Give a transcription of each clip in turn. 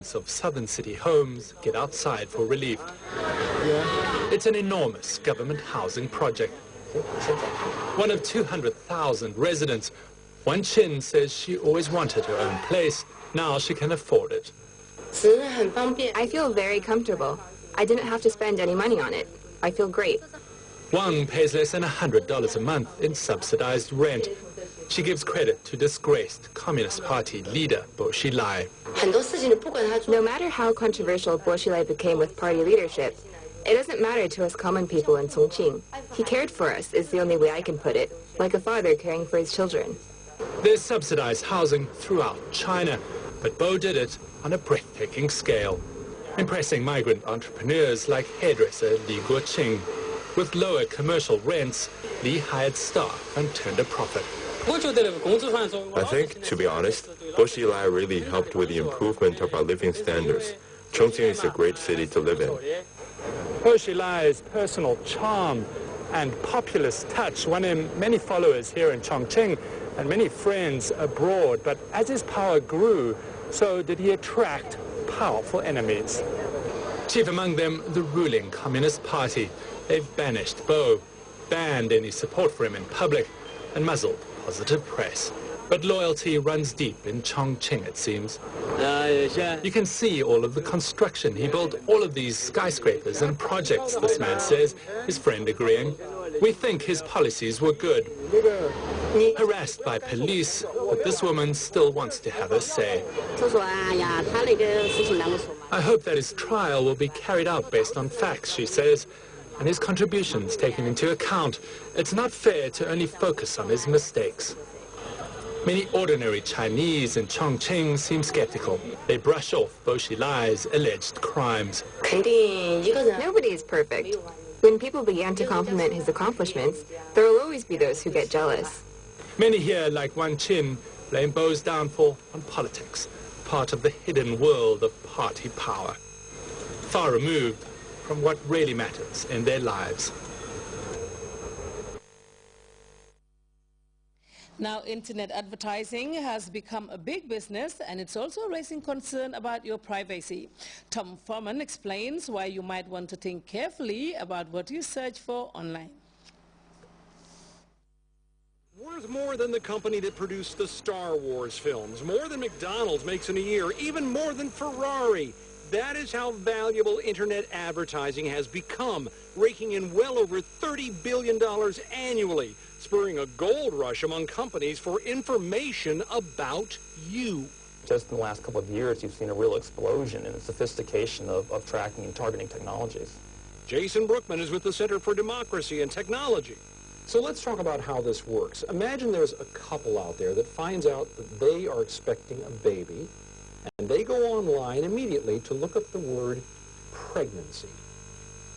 of southern city homes get outside for relief. It's an enormous government housing project. One of 200,000 residents. Wan Chin says she always wanted her own place. Now she can afford it. I feel very comfortable. I didn't have to spend any money on it. I feel great. Wang pays less than $100 a month in subsidized rent. She gives credit to disgraced Communist Party leader Bo Xilai. No matter how controversial Bo Xilai became with party leadership, it doesn't matter to us common people in Chongqing. He cared for us, is the only way I can put it, like a father caring for his children. There's subsidized housing throughout China, but Bo did it on a breathtaking scale, impressing migrant entrepreneurs like hairdresser Li Guoqing. With lower commercial rents, Li hired staff and turned a profit. I think, to be honest, Bo Xilai really helped with the improvement of our living standards. Chongqing is a great city to live in. Bo Xilai's personal charm and populist touch won him many followers here in Chongqing and many friends abroad. But as his power grew, so did he attract powerful enemies. Chief among them, the ruling Communist Party. They've banished Bo, banned any support for him in public, and muzzled positive press. But loyalty runs deep in Chongqing, it seems. You can see all of the construction. He built all of these skyscrapers and projects, this man says, his friend agreeing. We think his policies were good. Harassed by police, but this woman still wants to have her say. I hope that his trial will be carried out based on facts, she says, and his contributions taken into account. It's not fair to only focus on his mistakes. Many ordinary Chinese in Chongqing seem skeptical. They brush off Bo Xilai's alleged crimes. Nobody is perfect. When people began to compliment his accomplishments, there will always be those who get jealous. Many here, like Wan Chin, blame Bo's downfall on politics, part of the hidden world of party power, far removed from what really matters in their lives. Now, internet advertising has become a big business, and it's also raising concern about your privacy. Tom Foreman explains why you might want to think carefully about what you search for online. Worth more than the company that produced the Star Wars films, more than McDonald's makes in a year, even more than Ferrari. That is how valuable internet advertising has become, raking in well over $30 billion annually, spurring a gold rush among companies for information about you. Just in the last couple of years, you've seen a real explosion in the sophistication of tracking and targeting technologies. Jason Brookman is with the Center for Democracy and Technology. So let's talk about how this works. Imagine there's a couple out there that finds out that they are expecting a baby, and they go online immediately to look up the word pregnancy.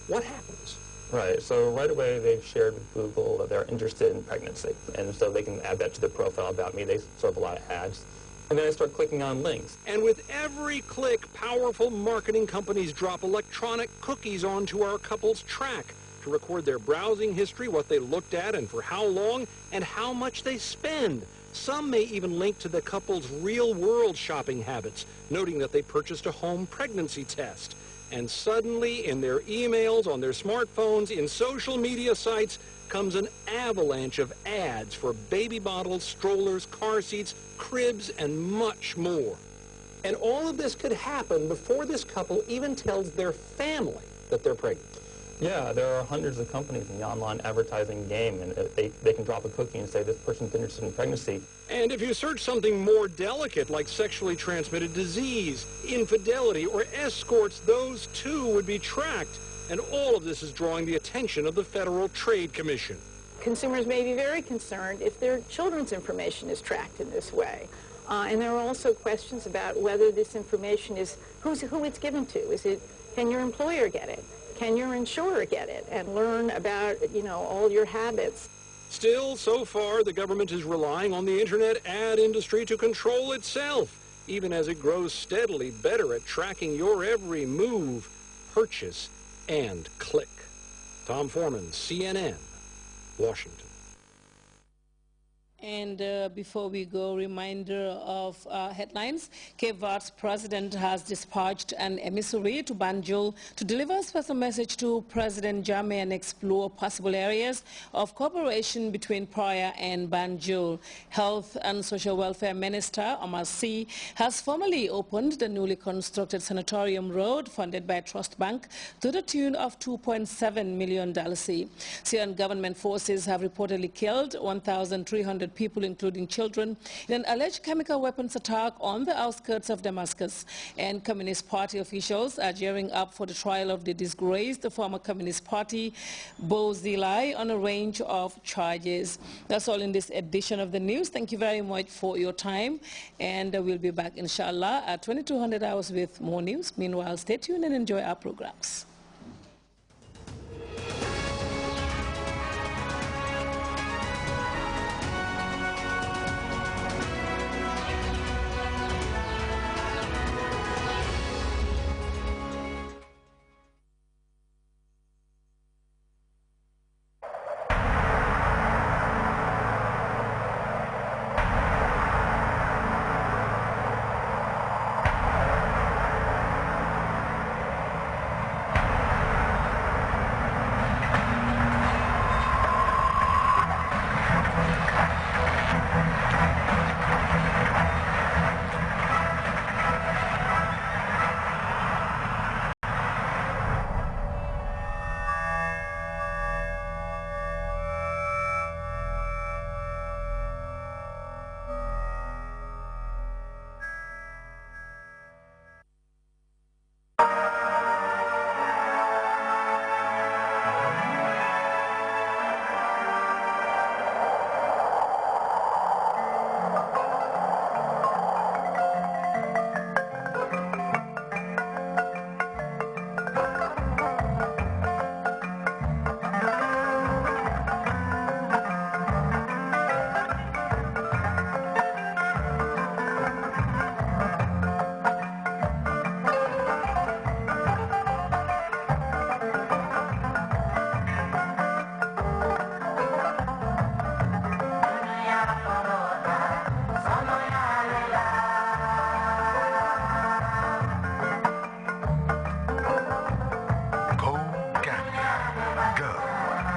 What happens? Right, so right away they've shared with Google that they're interested in pregnancy, and so they can add that to their profile about me. They serve a lot of ads, and then they start clicking on links. And with every click, powerful marketing companies drop electronic cookies onto our couple's track to record their browsing history, what they looked at and for how long, and how much they spend. Some may even link to the couple's real-world shopping habits, noting that they purchased a home pregnancy test. And suddenly, in their emails, on their smartphones, in social media sites, comes an avalanche of ads for baby bottles, strollers, car seats, cribs, and much more. And all of this could happen before this couple even tells their family that they're pregnant. Yeah, there are hundreds of companies in the online advertising game, and they can drop a cookie and say this person's interested in pregnancy. And if you search something more delicate like sexually transmitted disease, infidelity, or escorts, those too would be tracked. And all of this is drawing the attention of the Federal Trade Commission. Consumers may be very concerned if their children's information is tracked in this way. And there are also questions about whether this information is, who it's given to. Can your employer get it? Can your insurer get it and learn about, all your habits? Still, so far, the government is relying on the internet ad industry to control itself, even as it grows steadily better at tracking your every move, purchase, and click. Tom Foreman, CNN, Washington. And before we go, reminder of headlines. Cape Verde's president has dispatched an emissary to Banjul to deliver a special message to President Jammeh and explore possible areas of cooperation between Praia and Banjul. Health and Social Welfare Minister Omar Sy has formally opened the newly constructed Sanatorium Road funded by Trust Bank to the tune of $2.7 million. Syrian government forces have reportedly killed 1,300 people, including children, in an alleged chemical weapons attack on the outskirts of Damascus. And Communist Party officials are gearing up for the trial of the disgraced former Communist Party, Bozilai, on a range of charges. That's all in this edition of the news. Thank you very much for your time, and we'll be back, inshallah, at 2200 hours with more news. Meanwhile, stay tuned and enjoy our programs.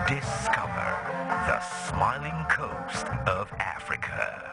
Discover the smiling coast of Africa.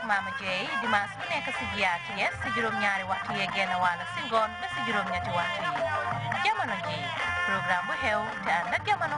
Mama Jey dimanche bu nekk ci GRTS ci juróom-ñaari waxtu yee genn wàll ci ngoon ba ci juróom-ñetti waxtu yi jamono ji programme bu xew te ànd ak jamono